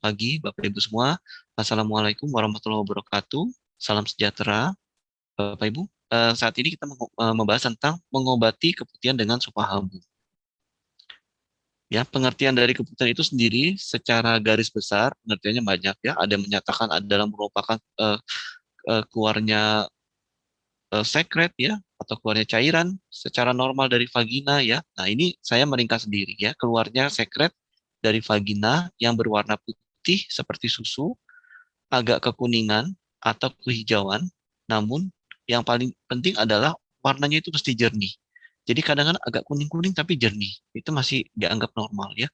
pagi Bapak Ibu semua. Assalamualaikum warahmatullahi wabarakatuh. Salam sejahtera Bapak Ibu. Saat ini kita membahas tentang mengobati keputihan dengan sopa habu. Ya, pengertian dari keputihan itu sendiri secara garis besar pengertiannya banyak ya. Ada yang menyatakan adalah merupakan keluarnya sekret ya atau keluarnya cairan secara normal dari vagina ya. Nah, ini saya meringkas sendiri ya, keluarnya sekret dari vagina yang berwarna putih seperti susu, agak kekuningan atau kehijauan, namun yang paling penting adalah warnanya itu mesti jernih. Jadi kadang-kadang agak kuning-kuning tapi jernih. Itu masih dianggap normal ya.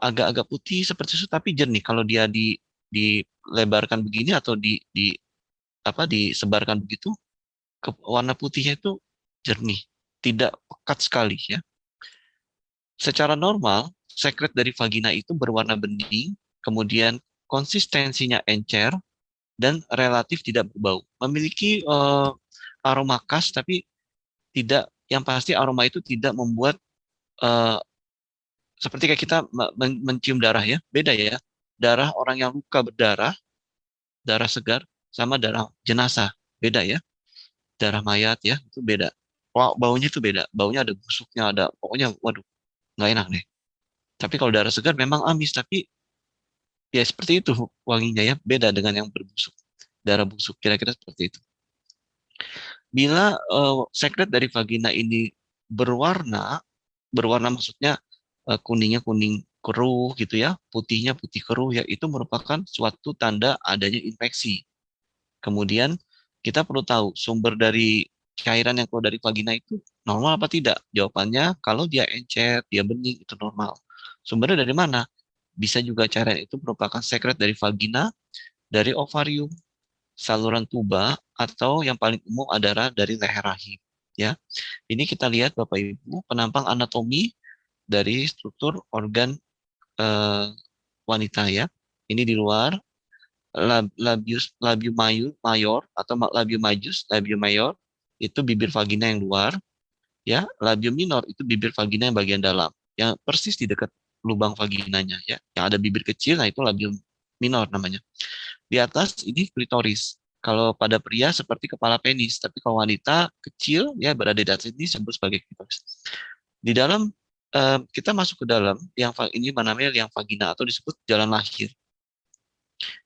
Agak-agak putih seperti susu tapi jernih. Kalau dia dilebarkan begini atau di apa disebarkan begitu, warna putihnya itu jernih, tidak pekat sekali ya. Secara normal, sekret dari vagina itu berwarna bening, kemudian konsistensinya encer dan relatif tidak berbau. Memiliki aroma khas tapi tidak, yang pasti aroma itu tidak membuat eh, seperti kayak kita mencium darah ya, beda ya. Darah orang yang luka berdarah, darah segar sama darah jenazah, beda ya. Darah mayat ya, itu beda. Wah, baunya itu beda. Baunya ada busuknya, ada pokoknya waduh, nggak enak deh. Tapi kalau darah segar memang amis, tapi ya seperti itu wanginya ya, beda dengan yang berbusuk. Darah busuk kira-kira seperti itu. Bila sekret dari vagina ini berwarna, berwarna maksudnya kuningnya kuning keruh gitu ya, putihnya putih keruh ya, itu merupakan suatu tanda adanya infeksi. Kemudian kita perlu tahu sumber dari cairan yang keluar dari vagina itu normal apa tidak? Jawabannya kalau dia encer, dia bening itu normal. Sumbernya dari mana? Bisa juga cairan itu merupakan sekret dari vagina, dari ovarium, saluran tuba, atau yang paling umum adalah dari leher rahim. Ya, ini kita lihat Bapak Ibu penampang anatomi dari struktur organ eh, wanita ya. Ini di luar labium mayor atau labium majus, labium mayor itu bibir vagina yang luar, ya. Labium minor itu bibir vagina yang bagian dalam, yang persis di dekat lubang vaginanya ya. Yang ada bibir kecil, nah itu labium minor namanya. Di atas ini klitoris. Kalau pada pria seperti kepala penis, tapi kalau wanita kecil ya berada di atas ini disebut sebagai klitoris. Di dalam kita masuk ke dalam yang ini namanya yang vagina atau disebut jalan lahir.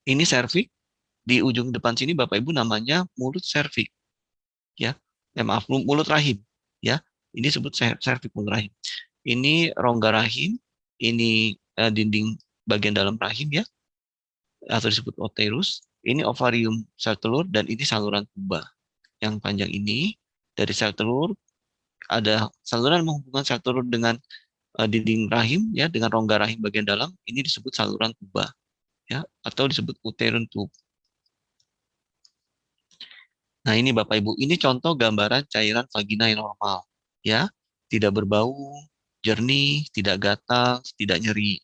Ini serviks, di ujung depan sini Bapak Ibu namanya mulut serviks ya. Maaf, mulut rahim ya. Ini disebut serviks mulut rahim. Ini rongga rahim, ini dinding bagian dalam rahim ya, atau disebut uterus. Ini ovarium sel telur dan ini saluran tuba. Yang panjang ini dari sel telur, ada saluran menghubungkan sel telur dengan dinding rahim ya, dengan rongga rahim bagian dalam, ini disebut saluran tuba ya, atau disebut uterine tube. Nah, ini Bapak Ibu, ini contoh gambaran cairan vagina yang normal ya, tidak berbau, jernih, tidak gatal, tidak nyeri.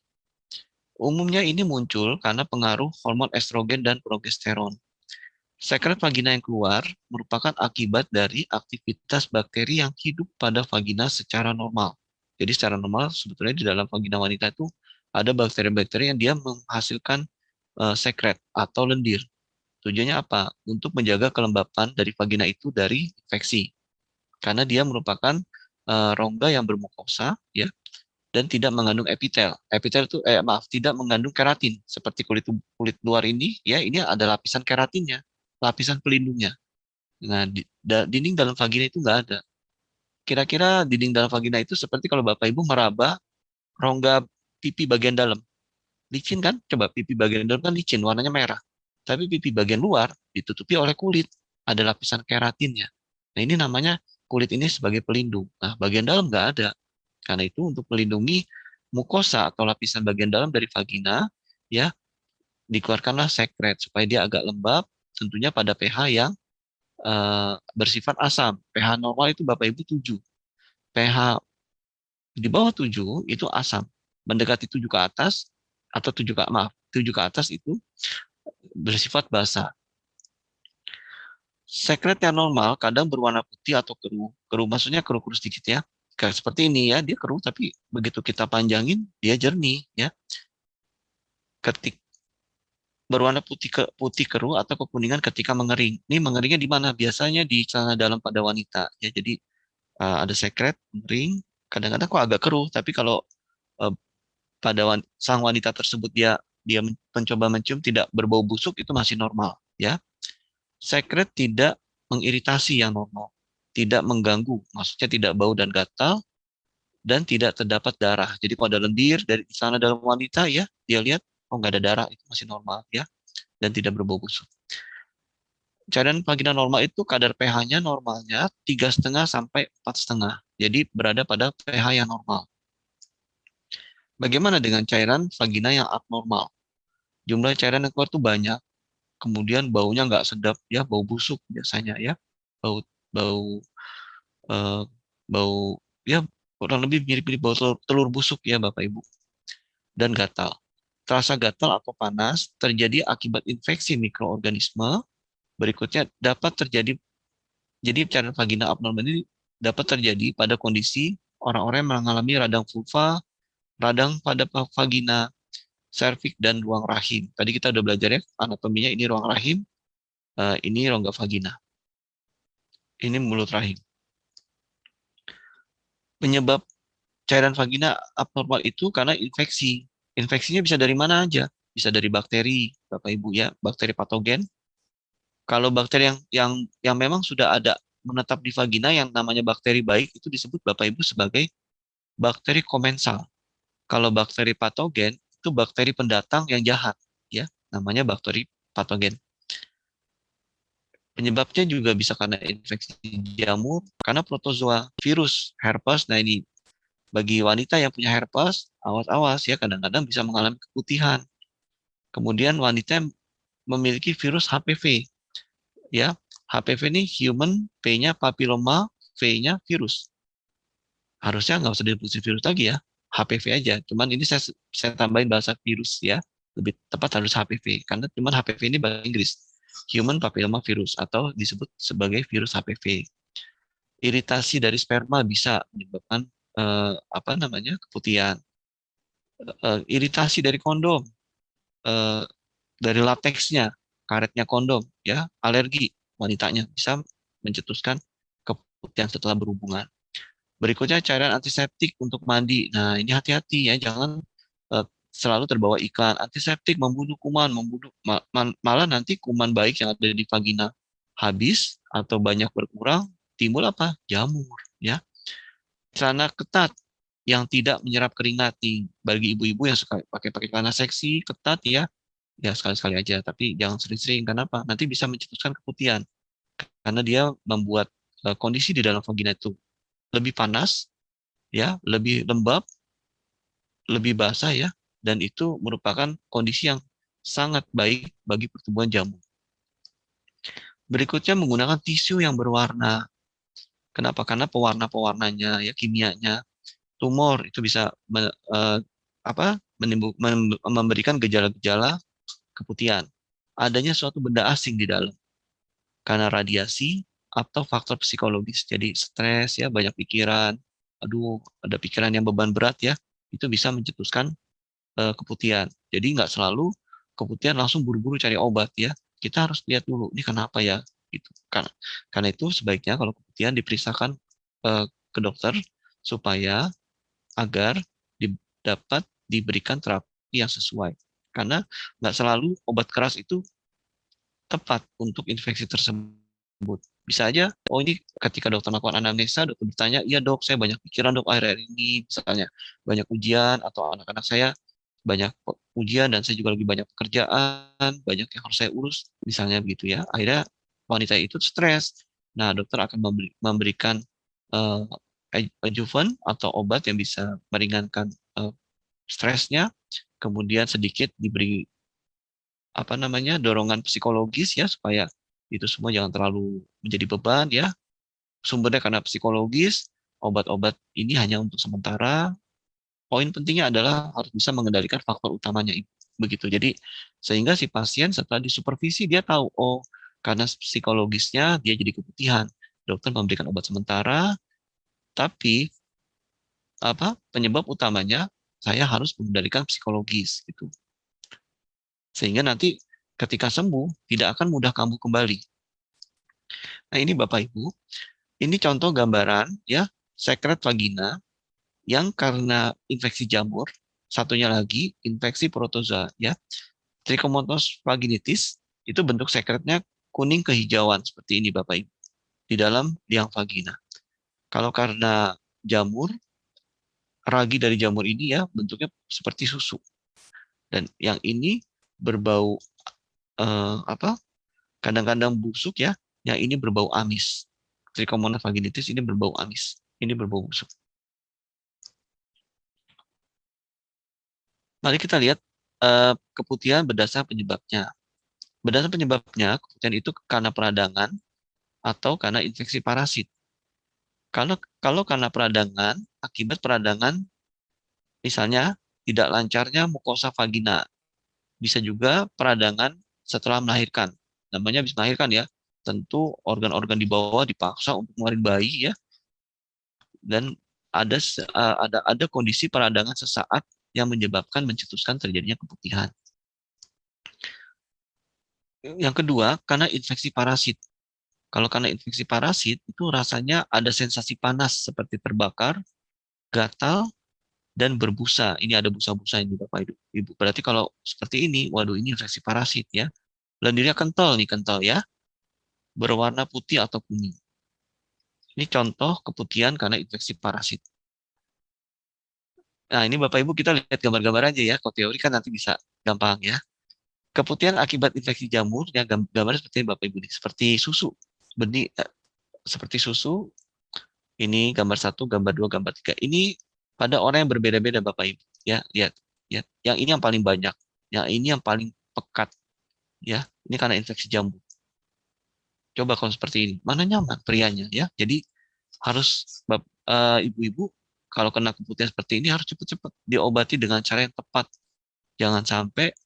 Umumnya ini muncul karena pengaruh hormon estrogen dan progesteron. Sekret vagina yang keluar merupakan akibat dari aktivitas bakteri yang hidup pada vagina secara normal. Jadi secara normal sebetulnya di dalam vagina wanita itu ada bakteri-bakteri yang dia menghasilkan sekret atau lendir. Tujuannya apa? Untuk menjaga kelembapan dari vagina itu dari infeksi. Karena dia merupakan rongga yang bermukosa ya, dan tidak mengandung epitel. Epitel itu maaf, tidak mengandung keratin seperti kulit kulit luar ini ya, ini ada lapisan keratinnya, lapisan pelindungnya. Nah, dinding dalam vagina itu nggak ada. Kira-kira dinding dalam vagina itu seperti kalau Bapak Ibu meraba rongga pipi bagian dalam. Licin kan? Coba pipi bagian dalam kan licin, warnanya merah. Tapi pipi bagian luar ditutupi oleh kulit, ada lapisan keratinnya. Nah, ini namanya kulit ini sebagai pelindung. Nah, bagian dalam nggak ada. Karena itu untuk melindungi mukosa atau lapisan bagian dalam dari vagina, ya dikeluarkanlah sekret supaya dia agak lembab, tentunya pada pH yang bersifat asam. pH normal itu Bapak Ibu 7. pH di bawah 7 itu asam. Mendekati 7 ke atas atau 7 ke maaf, 7 ke atas itu bersifat basa. Sekret yang normal kadang berwarna putih atau keruh. Keruh maksudnya keruh-keruh sedikit ya. Kayak seperti ini ya, dia keruh tapi begitu kita panjangin dia jernih ya. berwarna putih keruh atau kekuningan ketika mengering. Ini mengeringnya di mana? Biasanya di celana dalam pada wanita. Ya, jadi ada sekret, mengering. Kadang-kadang kok agak keruh, tapi kalau uh, pada sang wanita tersebut dia mencoba mencium tidak berbau busuk, itu masih normal. Ya, sekret tidak mengiritasi yang normal, tidak mengganggu, maksudnya tidak bau dan gatal, dan tidak terdapat darah. Jadi kalau ada lendir dari sana dalam wanita ya, dia lihat oh nggak ada darah, itu masih normal ya, dan tidak berbau busuk. Cairan vagina normal itu kadar pH-nya normalnya 3,5 sampai 4,5. Jadi berada pada pH yang normal. Bagaimana dengan cairan vagina yang abnormal? Jumlah cairan yang keluar itu banyak, kemudian baunya nggak sedap ya, bau busuk biasanya ya, bau bau eh, bau ya kurang lebih mirip-mirip bau telur busuk ya Bapak Ibu, dan gatal. Terasa gatal atau panas terjadi akibat infeksi mikroorganisme. Berikutnya dapat terjadi, jadi cairan vagina abnormal ini dapat terjadi pada kondisi orang-orang yang mengalami radang vulva, radang pada vagina, serviks, dan ruang rahim. Tadi kita udah belajar ya anatominya, ini ruang rahim, ini rongga vagina, ini mulut rahim. Penyebab cairan vagina abnormal itu karena infeksi. Infeksinya bisa dari mana aja? Bisa dari bakteri, Bapak Ibu ya, bakteri patogen. Kalau bakteri yang memang sudah ada menetap di vagina yang namanya bakteri baik itu disebut Bapak Ibu sebagai bakteri komensal. Kalau bakteri patogen itu bakteri pendatang yang jahat ya, namanya bakteri patogen. Penyebabnya juga bisa karena infeksi jamur, karena protozoa, virus, herpes. Nah ini bagi wanita yang punya herpes, awas-awas ya, kadang-kadang bisa mengalami keputihan. Kemudian wanita yang memiliki virus HPV, ya, HPV ini human, P-nya papilloma, V-nya virus. Harusnya nggak usah disebut virus lagi ya, HPV aja. Cuman ini saya tambahin bahasa virus ya, lebih tepat harus HPV, karena cuman HPV ini bahasa Inggris, human papilloma virus, atau disebut sebagai virus HPV. Iritasi dari sperma bisa menyebabkan apa namanya keputihan. Iritasi dari kondom, eh, dari lateksnya, karetnya kondom, ya, alergi wanitanya bisa mencetuskan keputihan setelah berhubungan. Berikutnya cairan antiseptik untuk mandi. Nah, ini hati-hati ya, jangan selalu terbawa iklan antiseptik membunuh kuman, malah nanti kuman baik yang ada di vagina habis atau banyak berkurang, timbul apa? Jamur, ya. Celana ketat yang tidak menyerap keringat nih, bagi ibu-ibu yang suka pakai celana seksi ketat ya, ya sekali-sekali aja, tapi jangan sering-sering. Kenapa? Nanti bisa mencetuskan keputihan karena dia membuat kondisi di dalam vagina itu lebih panas, ya, lebih lembab, lebih basah ya, dan itu merupakan kondisi yang sangat baik bagi pertumbuhan jamur. Berikutnya menggunakan tisu yang berwarna. Kenapa? Karena pewarna-pewarnanya ya, kimianya, tumor itu bisa apa, memberikan gejala-gejala keputihan. Adanya suatu benda asing di dalam karena radiasi atau faktor psikologis. Jadi stres ya, banyak pikiran, aduh ada pikiran yang beban berat ya, itu bisa mencetuskan keputihan. Jadi nggak selalu keputihan langsung buru-buru cari obat ya. Kita harus lihat dulu ini kenapa ya. Gitu. Karena itu sebaiknya kalau keputihan diperiksakan ke dokter supaya agar dapat diberikan terapi yang sesuai. Karena nggak selalu obat keras itu tepat untuk infeksi tersebut. Bisa aja, oh ini ketika dokter melakukan anamnesa, dokter bertanya, iya dok, saya banyak pikiran dok akhir-akhir ini, misalnya banyak ujian, atau anak-anak saya banyak ujian, dan saya juga lagi banyak pekerjaan, banyak yang harus saya urus, misalnya begitu ya. Akhirnya wanita itu stres. Nah, dokter akan memberikan uh, adjuvan atau obat yang bisa meringankan stresnya, kemudian sedikit diberi apa namanya dorongan psikologis ya supaya itu semua jangan terlalu menjadi beban ya. Sumbernya karena psikologis, obat-obat ini hanya untuk sementara. Poin pentingnya adalah harus bisa mengendalikan faktor utamanya itu. Begitu. Jadi sehingga si pasien setelah disupervisi dia tahu oh karena psikologisnya dia jadi keputihan. Dokter memberikan obat sementara, tapi apa penyebab utamanya saya harus mengendalikan psikologis gitu. Sehingga nanti ketika sembuh tidak akan mudah kambuh kembali. Nah, ini Bapak Ibu, ini contoh gambaran ya sekret vagina yang karena infeksi jamur, satunya lagi infeksi protozoa ya. Trichomonas vaginitis itu bentuk sekretnya kuning kehijauan seperti ini Bapak Ibu di dalam liang vagina. Kalau karena jamur, ragi dari jamur ini ya bentuknya seperti susu. Dan yang ini berbau apa? Kadang-kadang busuk ya, yang ini berbau amis. Trichomonas vaginitis ini berbau amis, ini berbau busuk. Mari kita lihat keputihan berdasar penyebabnya. Berdasar penyebabnya, keputihan itu karena peradangan atau karena infeksi parasit. Kalau kalau karena peradangan, akibat peradangan, misalnya tidak lancarnya mukosa vagina, bisa juga peradangan setelah melahirkan. Namanya habis melahirkan ya, tentu organ-organ di bawah dipaksa untuk mengeluarkan bayi ya, dan ada kondisi peradangan sesaat yang menyebabkan mencetuskan terjadinya keputihan. Yang kedua, karena infeksi parasit. Kalau karena infeksi parasit, itu rasanya ada sensasi panas seperti terbakar, gatal, dan berbusa. Ini ada busa-busa ini Bapak Ibu. Berarti kalau seperti ini, waduh ini infeksi parasit ya. Lendirnya kental nih, kental ya. Berwarna putih atau kuning. Ini contoh keputihan karena infeksi parasit. Nah, ini Bapak Ibu kita lihat gambar-gambar aja ya. Kalau teori kan nanti bisa gampang ya. Keputihan akibat infeksi jamur, ya gambar seperti ini Bapak Ibu. Seperti susu. Benih, seperti susu. Ini gambar 1, gambar 2, gambar 3. Ini pada orang yang berbeda-beda Bapak Ibu. Ya, lihat. Ya. Yang ini yang paling banyak. Yang ini yang paling pekat. Ya, ini karena infeksi jamur. Coba kalau seperti ini, mana nyaman prianya ya. Jadi harus ibu-ibu kalau kena keputihan seperti ini harus cepat-cepat diobati dengan cara yang tepat. Jangan sampai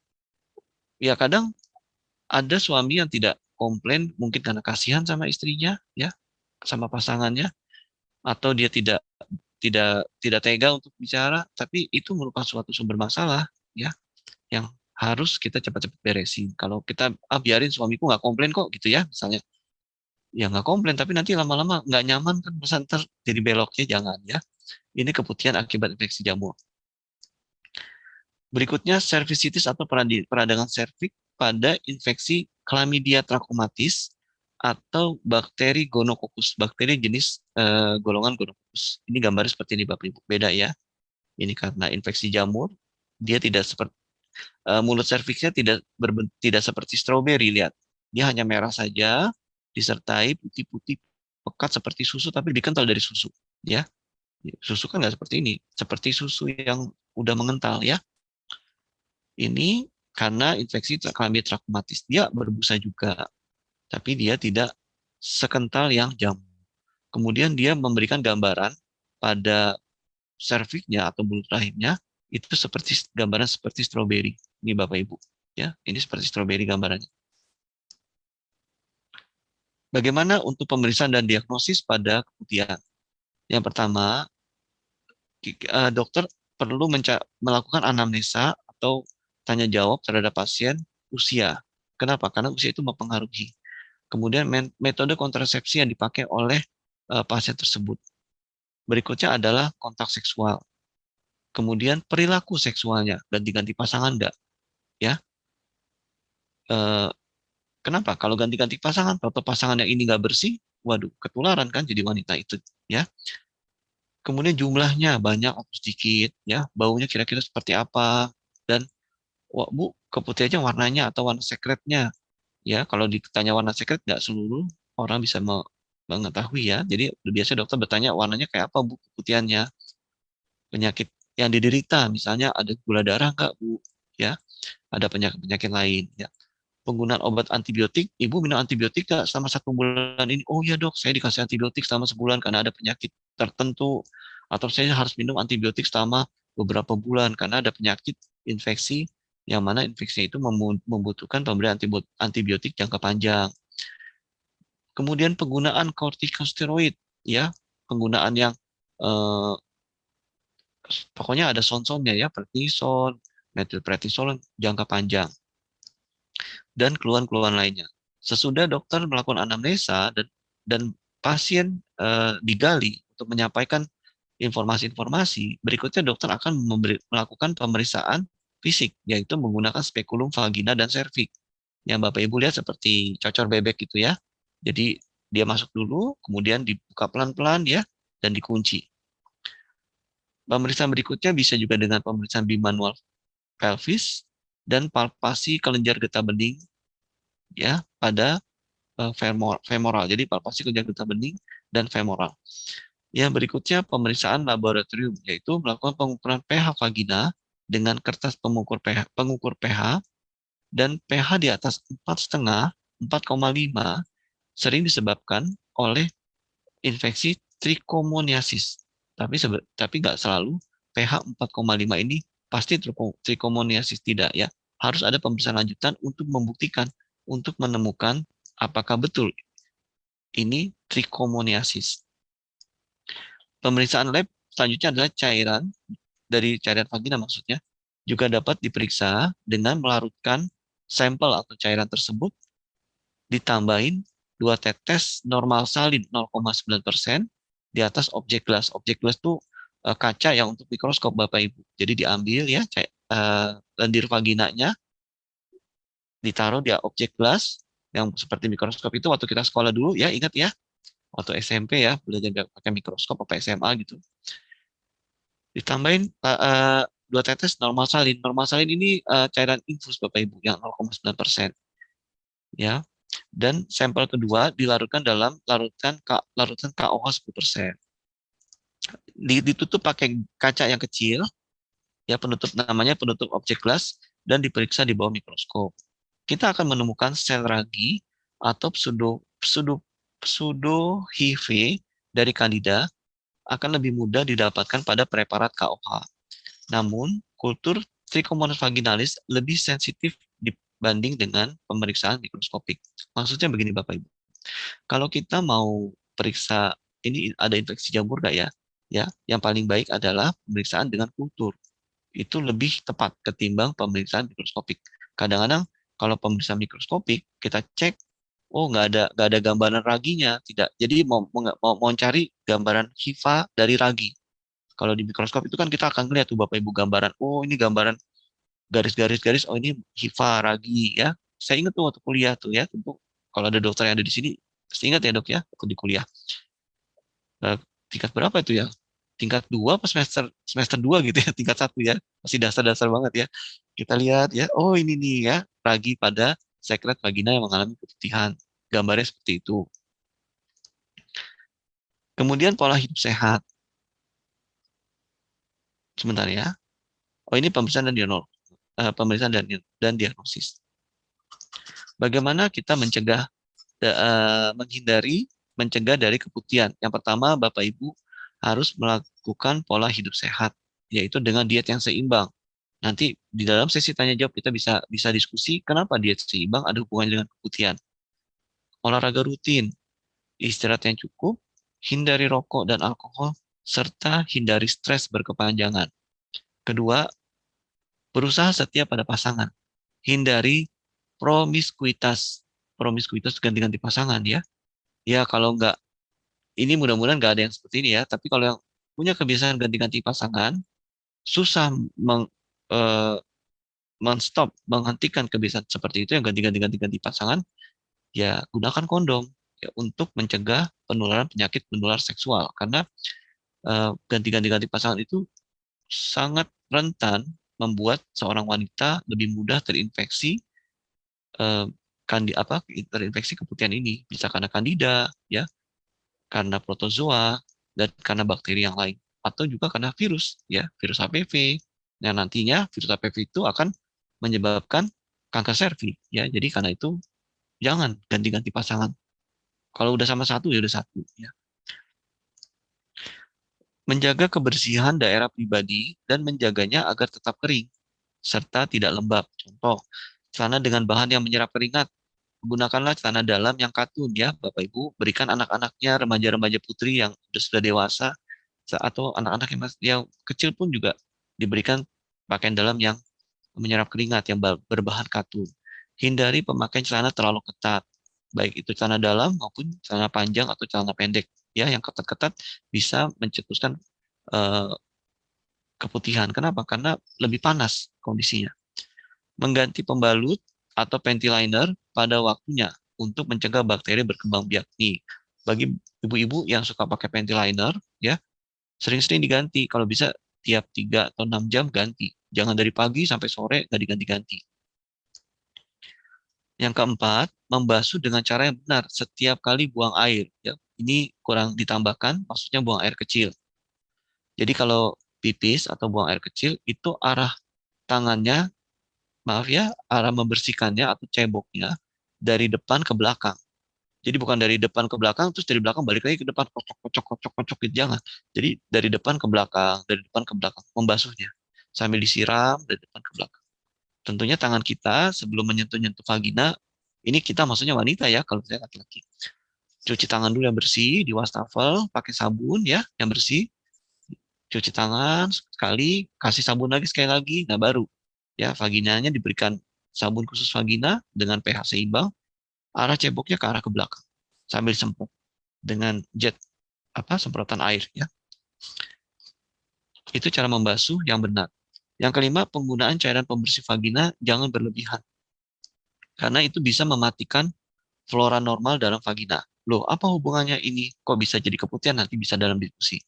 ya kadang ada suami yang tidak komplain mungkin karena kasihan sama istrinya ya, sama pasangannya atau dia tidak tega untuk bicara, tapi itu merupakan suatu sumber masalah ya yang harus kita cepat-cepat beresin. Kalau kita biarin suamiku nggak komplain kok gitu ya misalnya, ya nggak komplain tapi nanti lama-lama nggak nyaman kan ntar jadi beloknya, jangan ya. Ini keputihan akibat infeksi jamur. Berikutnya cervicitis atau peradangan serviks pada infeksi Chlamydia trachomatis atau bakteri gonococcus, bakteri jenis golongan gonococcus. Ini gambar seperti ini Bapak Ibu, beda ya. Ini karena infeksi jamur, dia tidak seperti mulut serviksnya tidak seperti stroberi, lihat. Dia hanya merah saja, disertai putih-putih pekat seperti susu tapi lebih kental dari susu, ya. Susu kan nggak seperti ini, seperti susu yang udah mengental ya. Ini karena infeksi Chlamydia trachomatis. Dia berbusa juga, tapi dia tidak sekental yang jamur. Kemudian dia memberikan gambaran pada serviksnya atau mulut rahimnya itu seperti gambaran seperti stroberi. Ini Bapak Ibu, ya. Ini seperti stroberi gambarannya. Bagaimana untuk pemeriksaan dan diagnosis pada keputihan? Yang pertama, dokter perlu melakukan anamnesa atau tanya jawab terhadap pasien usia. Kenapa? Karena usia itu mempengaruhi. Kemudian metode kontrasepsi yang dipakai oleh pasien tersebut. Berikutnya adalah kontak seksual. Kemudian perilaku seksualnya, ganti-ganti pasangan enggak, ya. Eh, Kenapa? Kalau ganti-ganti pasangan, atau pasangan yang ini nggak bersih, waduh, ketularan kan jadi wanita itu, ya. Kemudian jumlahnya banyak atau sedikit, ya. Baunya kira-kira seperti apa, dan wah, Bu, keputihannya warnanya atau warna sekretnya, ya. Kalau ditanya warna sekret, nggak seluruh orang bisa mengetahui ya. Jadi biasanya dokter bertanya warnanya kayak apa Bu keputihannya, penyakit yang diderita, misalnya ada gula darah nggak Bu, ya, ada penyakit-penyakit lain, ya. Penggunaan obat antibiotik, ibu minum antibiotik nggak selama 1 bulan ini? Oh ya dok, saya dikasih antibiotik selama sebulan karena ada penyakit tertentu, atau saya harus minum antibiotik selama beberapa bulan karena ada penyakit infeksi yang mana infeksi itu membutuhkan pemberian antibiotik jangka panjang. Kemudian penggunaan kortikosteroid, ya, penggunaan yang eh, pokoknya ada sonsonnya ya, prednison, metilprednisolon jangka panjang. dan keluhan-keluhan lainnya. Sesudah dokter melakukan anamnesa dan pasien digali untuk menyampaikan informasi-informasi, berikutnya dokter akan melakukan pemeriksaan fisik, yaitu menggunakan spekulum vagina dan serviks. Yang Bapak Ibu lihat seperti cocor bebek gitu ya. Jadi dia masuk dulu, kemudian dibuka pelan-pelan ya, dan dikunci. Pemeriksaan berikutnya bisa juga dengan pemeriksaan bimanual pelvis dan palpasi kelenjar getah bening ya pada femoral. Jadi palpasi kelenjar getah bening dan femoral. Yang berikutnya pemeriksaan laboratorium, yaitu melakukan pengukuran pH vagina dengan kertas pengukur pH dan pH di atas 4,5, 4,5 sering disebabkan oleh infeksi trichomoniasis. Tapi nggak selalu pH 4,5 ini pasti trichomoniasis, tidak ya. Harus ada pemeriksaan lanjutan untuk membuktikan, untuk menemukan apakah betul ini trichomoniasis. Pemeriksaan lab selanjutnya adalah cairan vagina maksudnya, juga dapat diperiksa dengan melarutkan sampel atau cairan tersebut, ditambahin 2 tetes normal salin 0,9% di atas objek gelas. Objek gelas itu kaca yang untuk mikroskop Bapak Ibu. Jadi diambil ya lendir vaginanya, ditaruh di objek gelas yang seperti mikroskop itu waktu kita sekolah dulu ya, ingat ya, waktu SMP ya, belajar pakai mikroskop apa SMA gitu. Ditambahin 2 tetes normal salin. Normal salin ini cairan infus Bapak Ibu yang 0,9%. Ya. Dan sampel kedua dilarutkan dalam larutan KOH 10%. Ditutup pakai kaca yang kecil, ya penutup namanya penutup objek gelas, dan diperiksa di bawah mikroskop. Kita akan menemukan sel ragi atau pseudo HIV dari Candida akan lebih mudah didapatkan pada preparat KOH. Namun, kultur Trichomonas vaginalis lebih sensitif dibanding dengan pemeriksaan mikroskopik. Maksudnya begini Bapak Ibu. Kalau kita mau periksa ini ada infeksi jamur nggak ya? Ya, yang paling baik adalah pemeriksaan dengan kultur. Itu lebih tepat ketimbang pemeriksaan mikroskopik. Kadang-kadang kalau pemeriksaan mikroskopik kita cek, oh nggak ada gambaran raginya, tidak. Jadi mau cari gambaran HIV dari ragi. Kalau di mikroskop itu kan kita akan lihat tuh Bapak Ibu gambaran, oh ini gambaran garis-garis-garis, oh ini HIV ragi ya. Saya ingat tuh waktu kuliah tuh ya, tentu kalau ada dokter yang ada di sini, pasti ingat ya dok ya, waktu di kuliah. Tingkat berapa itu ya? Tingkat 2 apa semester 2 gitu ya, tingkat 1 ya. Masih dasar-dasar banget ya. Kita lihat ya, oh ini nih ya, ragi pada sekret vagina yang mengalami keputihan. Gambarnya seperti itu. Kemudian pola hidup sehat. Sebentar ya. Oh ini pemeriksaan dan diagnosis. Bagaimana kita mencegah dari keputihan? Yang pertama, Bapak Ibu harus melakukan pola hidup sehat, yaitu dengan diet yang seimbang. Nanti di dalam sesi tanya jawab kita bisa diskusi kenapa diet seimbang ada hubungannya dengan keputihan. Olahraga rutin, istirahat yang cukup, hindari rokok dan alkohol, serta hindari stres berkepanjangan. Kedua, berusaha setia pada pasangan. Hindari promiskuitas. Promiskuitas ganti-ganti pasangan ya. Ya kalau nggak, ini mudah-mudahan nggak ada yang seperti ini ya. Tapi kalau yang punya kebiasaan ganti-ganti pasangan, susah eh, menghentikan kebiasaan seperti itu yang ganti-ganti pasangan, ya gunakan kondom ya, untuk mencegah penularan penyakit menular seksual. Karena ganti-ganti pasangan itu sangat rentan membuat seorang wanita lebih mudah terinfeksi eh, terinfeksi keputihan ini, bisa karena kandida ya, karena protozoa, dan karena bakteri yang lain, atau juga karena virus ya, virus HPV. Nah nantinya virus HPV itu akan menyebabkan kanker serviks ya. Jadi karena itu jangan ganti-ganti pasangan. Kalau udah sama satu ya udah satu ya. Menjaga kebersihan daerah pribadi dan menjaganya agar tetap kering serta tidak lembab. Contoh, celana dengan bahan yang menyerap keringat. Gunakanlah celana dalam yang katun ya, Bapak Ibu. Berikan anak-anaknya, remaja-remaja putri yang sudah dewasa atau anak-anak yang kecil pun juga diberikan pakaian dalam yang menyerap keringat yang berbahan katun. Hindari pemakaian celana terlalu ketat, baik itu celana dalam maupun celana panjang atau celana pendek. Ya, yang ketat-ketat bisa mencetuskan eh, keputihan. Kenapa? Karena lebih panas kondisinya. Mengganti pembalut atau panty liner pada waktunya untuk mencegah bakteri berkembang biak. Nih, bagi ibu-ibu yang suka pakai panty liner, ya sering-sering diganti. Kalau bisa tiap 3 atau 6 jam ganti. Jangan dari pagi sampai sore nggak diganti-ganti. Yang keempat, membasuh dengan cara yang benar setiap kali buang air. Ya, ini kurang ditambahkan, maksudnya buang air kecil. Jadi kalau pipis atau buang air kecil, itu arah tangannya, maaf ya, arah membersihkannya atau ceboknya dari depan ke belakang. Jadi bukan dari depan ke belakang, terus dari belakang balik lagi ke depan, kocok, kocok, kocok, kocok, gitu. Jangan. Jadi dari depan ke belakang, dari depan ke belakang, membasuhnya. Sambil disiram dari depan ke belakang. Tentunya tangan kita sebelum menyentuh-nyentuh vagina, ini kita maksudnya wanita ya, kalau saya laki-laki. Cuci tangan dulu yang bersih, di wastafel, pakai sabun ya, yang bersih. Cuci tangan sekali, kasih sabun lagi sekali lagi, nah baru ya vaginanya diberikan sabun khusus vagina dengan pH seimbang, arah ceboknya ke arah ke belakang sambil semprot dengan jet semprotan air ya. Itu cara membasuh yang benar. Yang kelima, penggunaan cairan pembersih vagina jangan berlebihan karena itu bisa mematikan flora normal dalam vagina. Loh, apa hubungannya ini? Kok bisa jadi keputihan? Nanti bisa dalam diskusi.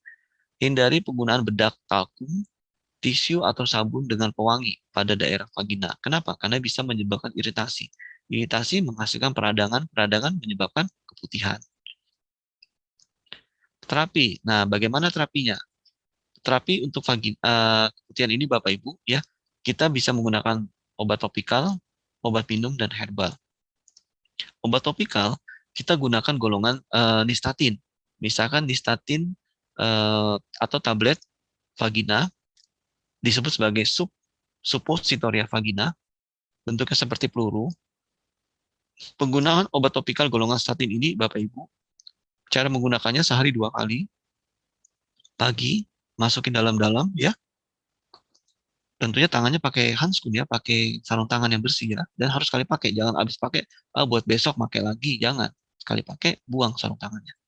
Hindari penggunaan bedak, talkum, tisu atau sabun dengan pewangi pada daerah vagina. Kenapa? Karena bisa menyebabkan iritasi. Iritasi menghasilkan peradangan, peradangan menyebabkan keputihan. Terapi. Nah, bagaimana terapinya? Terapi untuk keputihan ini Bapak Ibu ya, kita bisa menggunakan obat topikal, obat minum dan herbal. Obat topikal kita gunakan golongan nistatin. Misalkan nistatin atau tablet vagina disebut sebagai suppositoria vagina, bentuknya seperti peluru. Penggunaan obat topikal golongan statin ini, Bapak Ibu, cara menggunakannya sehari 2 kali, pagi, masukin dalam-dalam, ya. Tentunya tangannya pakai handskun ya, pakai sarung tangan yang bersih ya, dan harus sekali pakai, jangan habis pakai, buat besok pakai lagi, jangan. Sekali pakai, buang sarung tangannya.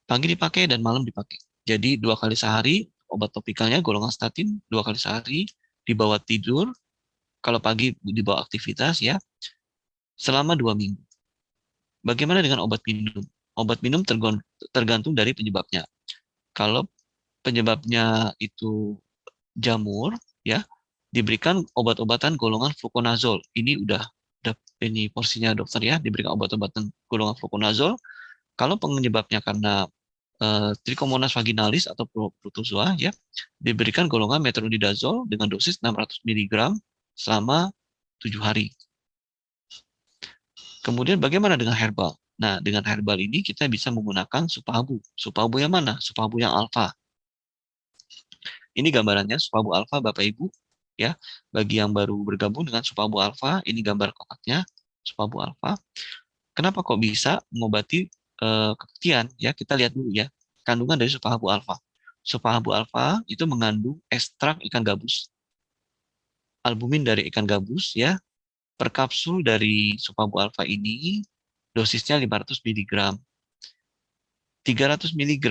Pagi dipakai dan malam dipakai. Jadi 2 kali sehari, obat topikalnya golongan statin, 2 kali sehari, dibawa tidur, kalau pagi dibawa aktivitas ya, selama 2 minggu. Bagaimana dengan obat minum? Obat minum tergantung dari penyebabnya. Kalau penyebabnya itu jamur, ya diberikan obat-obatan golongan fluconazole. Ini udah ini porsinya dokter ya, diberikan obat-obatan golongan fluconazole. Kalau penyebabnya karena Trichomonas vaginalis atau protozoa ya, diberikan golongan metronidazole dengan dosis 600 mg selama 7 hari. Kemudian bagaimana dengan herbal? Nah, dengan herbal ini kita bisa menggunakan supabu. Supabu yang mana? Supabu yang alfa. Ini gambarannya supabu alfa Bapak Ibu ya. Bagi yang baru bergabung dengan supabu alfa, ini gambar kotaknya supabu alfa. Kenapa kok bisa mengobati keputihan? Ya, kita lihat dulu ya. Kandungan dari supabu alfa. Supabu alfa itu mengandung ekstrak ikan gabus. Albumin dari ikan gabus ya. Per kapsul dari supabu alfa ini dosisnya 500 mg. 300 mg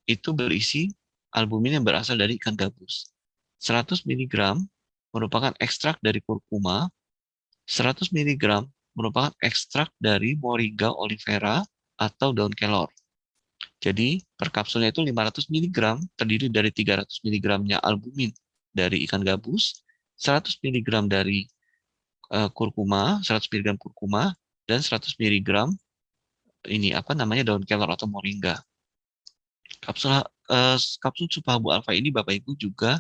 itu berisi albumin yang berasal dari ikan gabus. 100 mg merupakan ekstrak dari kurkuma. 100 mg merupakan ekstrak dari Moringa olivera atau daun kelor. Jadi per kapsulnya itu 500 mg terdiri dari 300 mg-nya albumin dari ikan gabus, 100 mg dari kurkuma, 100 mg kurkuma, dan 100 mg ini daun kelor atau moringa. Kapsul supabu alfa ini Bapak Ibu juga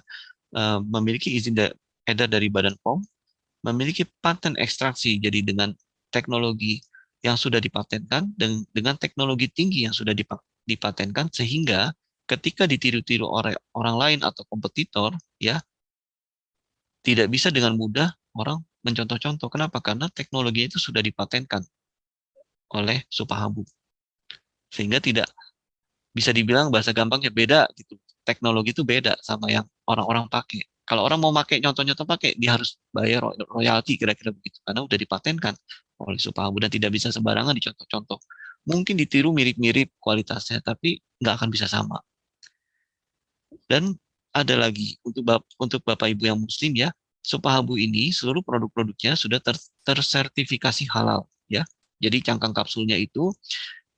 memiliki izin edar dari Badan POM, memiliki paten ekstraksi. Jadi dengan teknologi yang sudah dipatenkan dan dengan teknologi tinggi yang sudah dipatenkan, sehingga ketika ditiru-tiru oleh orang lain atau kompetitor ya, tidak bisa dengan mudah orang mencontoh-contoh. Kenapa? Karena teknologi itu sudah dipatenkan oleh Supahabu. Sehingga tidak bisa dibilang bahasa gampangnya beda gitu. Teknologi itu beda sama yang orang-orang pakai. Kalau orang mau pakai nyontoh-nyontoh pakai, dia harus bayar royalti kira-kira begitu karena udah dipatenkan oleh Supahabu dan tidak bisa sembarangan dicontoh-contoh. Mungkin ditiru mirip-mirip kualitasnya, tapi nggak akan bisa sama. Dan ada lagi untuk Bapak Ibu yang Muslim ya, Supahabu ini seluruh produk-produknya sudah tersertifikasi halal ya. Jadi cangkang kapsulnya itu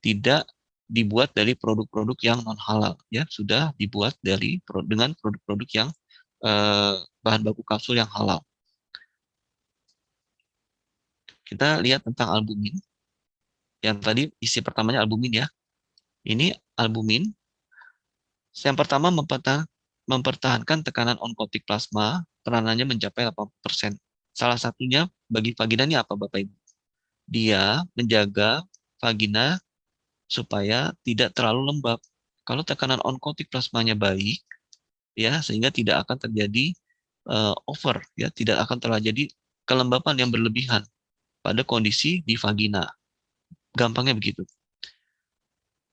tidak dibuat dari produk-produk yang non halal ya, sudah dibuat dengan produk-produk yang bahan baku kapsul yang halal. Kita lihat tentang albumin. Yang tadi isi pertamanya albumin ya. Ini albumin. Yang pertama mempertahankan tekanan onkotik plasma, peranannya mencapai 80%. Salah satunya bagi vagina ini apa Bapak Ibu? Dia menjaga vagina supaya tidak terlalu lembab. Kalau tekanan onkotik plasmanya baik, ya sehingga tidak akan terjadi over, ya tidak akan terjadi kelembapan yang berlebihan pada kondisi di vagina. Gampangnya begitu.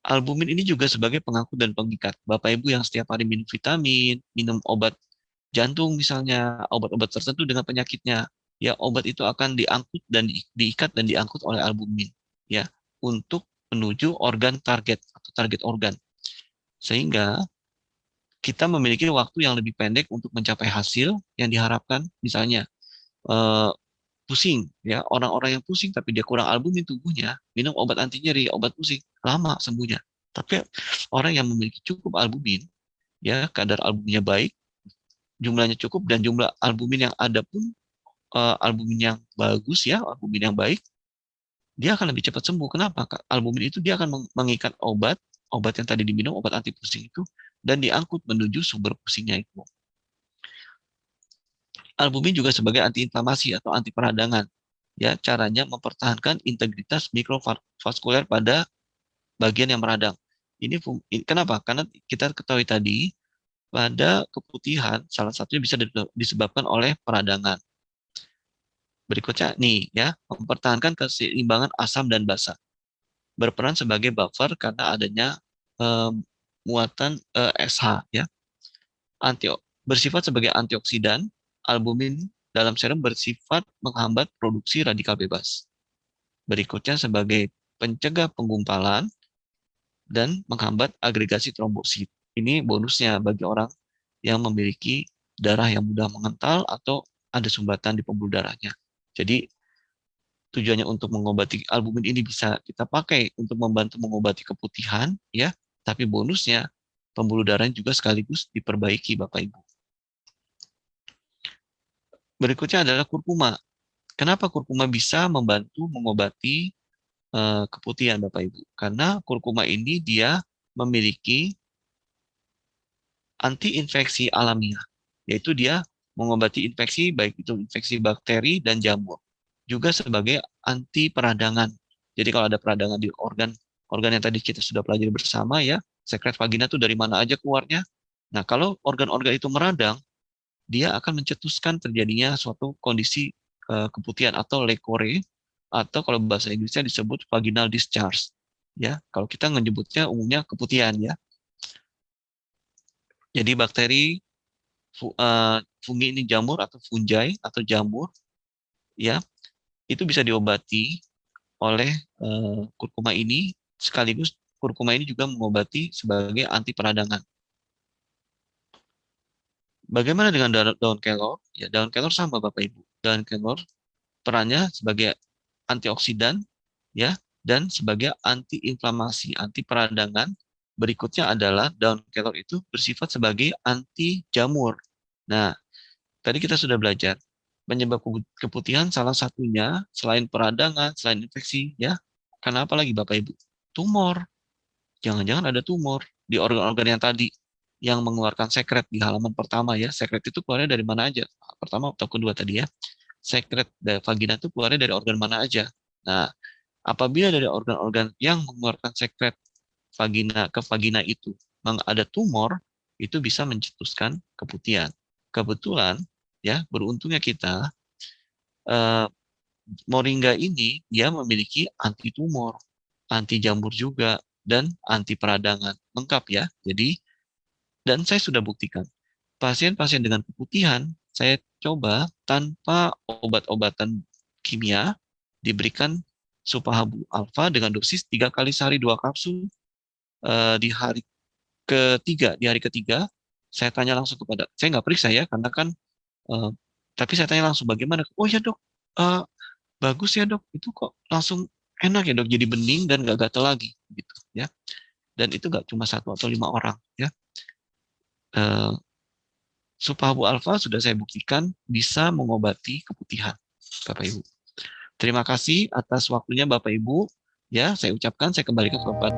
Albumin ini juga sebagai pengangkut dan pengikat. Bapak Ibu yang setiap hari minum vitamin, minum obat jantung misalnya, obat-obat tertentu dengan penyakitnya, ya obat itu akan diangkut dan diikat dan diangkut oleh albumin, ya, untuk menuju organ target atau target organ. Sehingga kita memiliki waktu yang lebih pendek untuk mencapai hasil yang diharapkan, misalnya eh, pusing, ya orang-orang yang pusing tapi dia kurang albumin tubuhnya, minum obat anti nyeri, obat pusing, lama sembuhnya. Tapi orang yang memiliki cukup albumin, ya kadar albuminnya baik, jumlahnya cukup dan jumlah albumin yang ada pun albumin yang bagus ya, albumin yang baik, dia akan lebih cepat sembuh. Kenapa? Albumin itu dia akan mengikat obat yang tadi diminum, obat anti pusing itu, dan diangkut menuju sumber pusingnya itu. Albumin juga sebagai antiinflamasi atau anti peradangan. Ya, caranya mempertahankan integritas mikrovaskuler pada bagian yang meradang. Ini kenapa? Karena kita ketahui tadi pada keputihan salah satunya bisa disebabkan oleh peradangan. Berikutnya nih ya, mempertahankan keseimbangan asam dan basa. Berperan sebagai buffer karena adanya muatan SH ya. Bersifat sebagai antioksidan, albumin dalam serum bersifat menghambat produksi radikal bebas. Berikutnya sebagai pencegah penggumpalan dan menghambat agregasi trombosit. Ini bonusnya bagi orang yang memiliki darah yang mudah mengental atau ada sumbatan di pembuluh darahnya. Jadi tujuannya untuk mengobati albumin ini bisa kita pakai untuk membantu mengobati keputihan, ya. Tapi bonusnya pembuluh darah juga sekaligus diperbaiki, Bapak Ibu. Berikutnya adalah kurkuma. Kenapa kurkuma bisa membantu mengobati keputihan, Bapak Ibu? Karena kurkuma ini dia memiliki anti-infeksi alamiah, yaitu dia mengobati infeksi, baik itu infeksi bakteri dan jamur. Juga sebagai anti peradangan. Jadi kalau ada peradangan di organ yang tadi kita sudah pelajari bersama ya, sekret vagina itu dari mana aja keluarnya. Nah, kalau organ-organ itu meradang, dia akan mencetuskan terjadinya suatu kondisi keputihan atau lekore, atau kalau bahasa Inggrisnya disebut vaginal discharge. Ya, kalau kita menyebutnya umumnya keputihan ya. Jadi bakteri fungi ini jamur atau fungi atau jamur ya itu bisa diobati oleh kurkuma ini, sekaligus kurkuma ini juga mengobati sebagai anti peradangan. Bagaimana dengan daun kelor? Ya, daun kelor sama Bapak Ibu. Daun kelor perannya sebagai antioksidan ya dan sebagai anti-inflamasi, anti peradangan. Berikutnya adalah daun kelor itu bersifat sebagai anti jamur. Nah, tadi kita sudah belajar penyebab keputihan salah satunya selain peradangan, selain infeksi, ya. Kenapa lagi Bapak Ibu? Tumor. Jangan-jangan ada tumor di organ-organ yang tadi yang mengeluarkan sekret di halaman pertama ya. Sekret itu keluarnya dari mana aja? Pertama atau kedua tadi ya. Sekret dari vagina itu keluarnya dari organ mana aja? Nah, apabila dari organ-organ yang mengeluarkan sekret ke vagina itu ada tumor, itu bisa mencetuskan keputihan. Kebetulan ya beruntungnya kita moringa ini dia memiliki anti tumor, anti jamur juga dan anti peradangan lengkap ya. Jadi dan saya sudah buktikan pasien-pasien dengan keputihan, saya coba tanpa obat-obatan kimia, diberikan Supahabu alfa dengan dosis 3 kali sehari 2 kapsul. Di hari ketiga, saya tanya langsung saya nggak periksa ya, karena kan, eh, tapi saya tanya langsung bagaimana. Oh ya dok, eh, bagus ya dok, itu kok langsung enak ya dok, jadi bening dan nggak gatel lagi, gitu ya. Dan itu nggak cuma 1 atau 5 orang ya. Eh, Supahabu alfa sudah saya buktikan bisa mengobati keputihan, Bapak Ibu. Terima kasih atas waktunya Bapak Ibu. Ya, saya ucapkan, saya kembalikan ke Bapak.